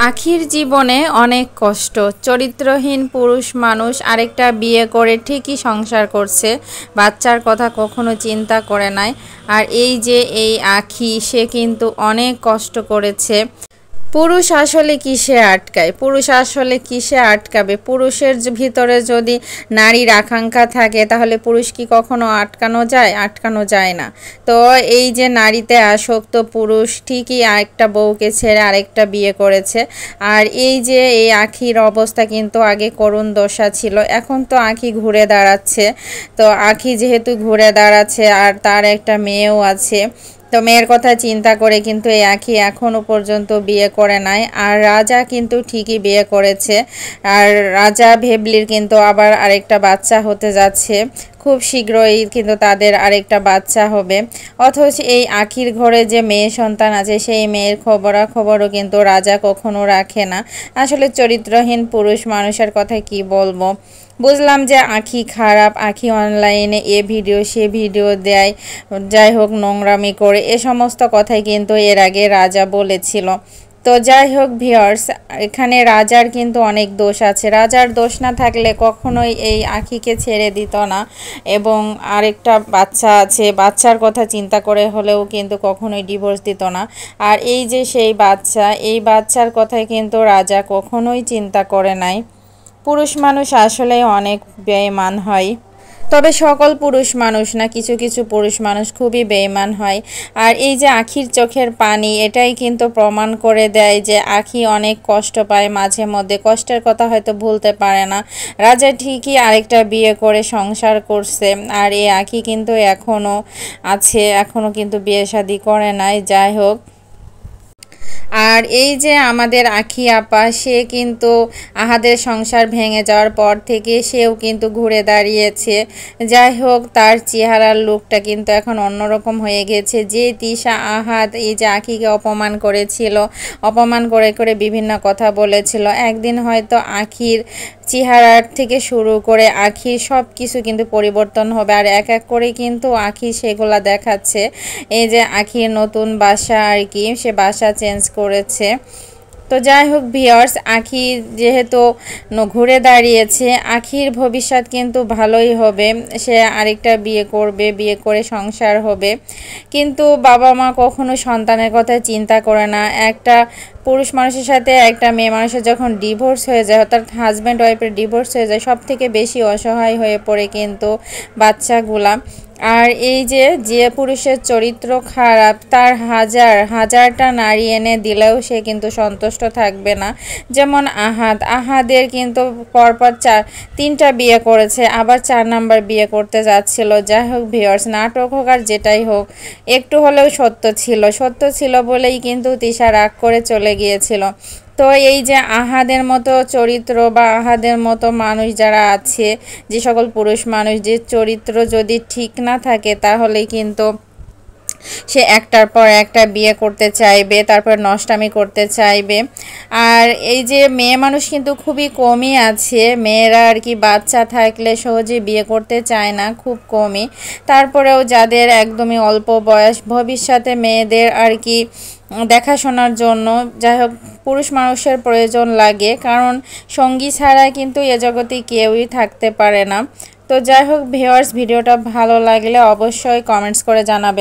আখির জীবনে অনেক কষ্ট। চরিত্রহীন পুরুষ মানুষ আরেকটা বিয়ে করে ঠিকই সংসার করছে, বাচ্চার কথা কখনো চিন্তা করে নাই। আর এই যে এই আখি, সে কিন্তু অনেক কষ্ট করেছে। পুরুষ আসলে কিসে আটকায়? পুরুষ আসলে কিসে আটকাবে? পুরুষের ভিতরে যদি নারীর আকাঙ্ক্ষা থাকে তাহলে পুরুষ কি কখনো আটকানো যায়? আটকানো যায় না। তো এই যে নারীতে আসক্ত পুরুষ ঠিকই আরেকটা বউকে ছেড়ে আরেকটা বিয়ে করেছে। আর এই যে এই আখির অবস্থা কিন্তু আগে করুণ দশা ছিল, এখন তো আখি ঘুরে দাঁড়াচ্ছে। তো আখি যেহেতু ঘুরে দাঁড়াচ্ছে আর তার একটা মেয়েও আছে, তো মেয়ের কথা চিন্তা করে কিন্তু এই আখি এখনও পর্যন্ত বিয়ে করে নাই। আর রাজা কিন্তু ঠিকই বিয়ে করেছে। আর রাজা ভেবলির কিন্তু আবার আরেকটা বাচ্চা হতে যাচ্ছে, খুব শীঘ্রই কিন্তু তাদের আরেকটা বাচ্চা হবে। অথচ এই আখির ঘরে যে মেয়ে সন্তান আছে, সেই মেয়ের খবরাখবরও কিন্তু রাজা কখনো রাখে না। আসলে চরিত্রহীন পুরুষ মানুষের কথা কি বলবো। বুঝলাম যে আখি খারাপ, আখি অনলাইনে এ ভিডিও সে ভিডিও দেয়, যাই হোক নোংরামি করে, এ সমস্ত কথাই কিন্তু এর আগে রাজা বলেছিল। তো যাই হোক ভিউয়ার্স, এখানে রাজার কিন্তু অনেক দোষ আছে। রাজার দোষ না থাকলে কখনোই এই আখিকে ছেড়ে দিত না। এবং আরেকটা বাচ্চা আছে, বাচ্চার কথা চিন্তা করে হলেও কিন্তু কখনোই ডিভোর্স দিত না। আর এই যে সেই বাচ্চা, এই বাচ্চার কথাই কিন্তু রাজা কখনোই চিন্তা করে নাই। পুরুষ মানুষ আসলে অনেক বেঈমান হয়, তবে সকল পুরুষ মানুষ না, কিছু কিছু পুরুষ মানুষ খুবই বেঈমান হয়। আর এই যে আখির চোখের পানি, এটাই কিন্তু প্রমাণ করে দেয় যে আখি অনেক কষ্ট পায় মাঝে মধ্যে, কষ্টের কথা হয়তো ভুলতে পারে না। রাজা ঠিকই আরেকটা বিয়ে করে সংসার করছে, আর এই আখি কিন্তু এখনও আছে, এখনও কিন্তু বিয়ে শাদী করে নাই। যাই হোক, আর এই যে আমাদের আখি আপা, সে কিন্তু আহাদের সংসার ভেঙে যাওয়ার পর থেকে সেও কিন্তু ঘুরে দাঁড়িয়েছে। যাই হোক, তার চেহারার লুকটা কিন্তু এখন অন্যরকম হয়ে গেছে। যে তিশা আহাদ এই যে আখিকে অপমান করেছিল, অপমান করে করে বিভিন্ন কথা বলেছিল, একদিন হয়তো আখির চেহারার থেকে শুরু করে আখির সব কিছু কিন্তু পরিবর্তন হবে। আর এক এক করে কিন্তু আখি সেগুলা দেখাচ্ছে। এই যে আখির নতুন বাসা আর কি, সে বাসা চেঞ্জ করেছে। তো যাই হোক ভিউয়ার্স, আখি যেহেতু ঘুরে দাঁড়িয়েছে, আখির ভবিষ্যৎ কিন্তু ভালোই হবে। সে আরেকটা বিয়ে করবে, বিয়ে করে সংসার হবে। কিন্তু বাবা মা কখনো সন্তানের কথা চিন্তা করে না। একটা পুরুষ মানুষের সাথে একটা মেয়ে মানুষের যখন ডিভোর্স হয়ে যায়, অর্থাৎ হাজব্যান্ড ওয়াইফের ডিভোর্স হয়ে যায়, সব থেকে বেশি অসহায় হয়ে পড়ে কিন্তু বাচ্চাগুলা। আর এই যে যে পুরুষের চরিত্র খারাপ, তার হাজারটা নারী এনে দিলেও সে কিন্তু সন্তুষ্ট থাকবে না। যেমন আহাদের কিন্তু পরপর তিনটা বিয়ে করেছে, আবার 4 নাম্বার বিয়ে করতে যাচ্ছিল। যাই হোক ভিউয়ার্স, নাটক হোক আর যেটাই হোক, একটু হলেও সত্য ছিল বলেই কিন্তু তিশা রাগ করে চলে গিয়েছিল। তো এই যে আহাদের মতো চরিত্র বা আহাদের মতো মানুষ যারা আছে, যে সকল পুরুষ মানুষ, যে চরিত্র যদি ঠিক না থাকে তাহলে কিন্তু সে একটার পর একটা বিয়ে করতে চাইবে, তারপর নষ্টামি করতে চাইবে। আর এই যে মেয়ে মানুষ কিন্তু খুবই কমই আছে, মেয়েরা আর কি বাচ্চা থাকলে সহজে বিয়ে করতে চায় না, খুব কমই। তারপরেও যাদের একদমই অল্প বয়স, ভবিষ্যতে মেয়েদের আর কি দেখাশোনার জন্য, যাই হোক, পুরুষ মানুষের প্রয়োজন লাগে, কারণ সঙ্গী ছাড়া কিন্তু এ জগতে কেউই থাকতে পারে না। তো যাই হোক ভিউয়ার্স, ভিডিওটা ভালো লাগলে অবশ্যই কমেন্টস করে জানাবেন।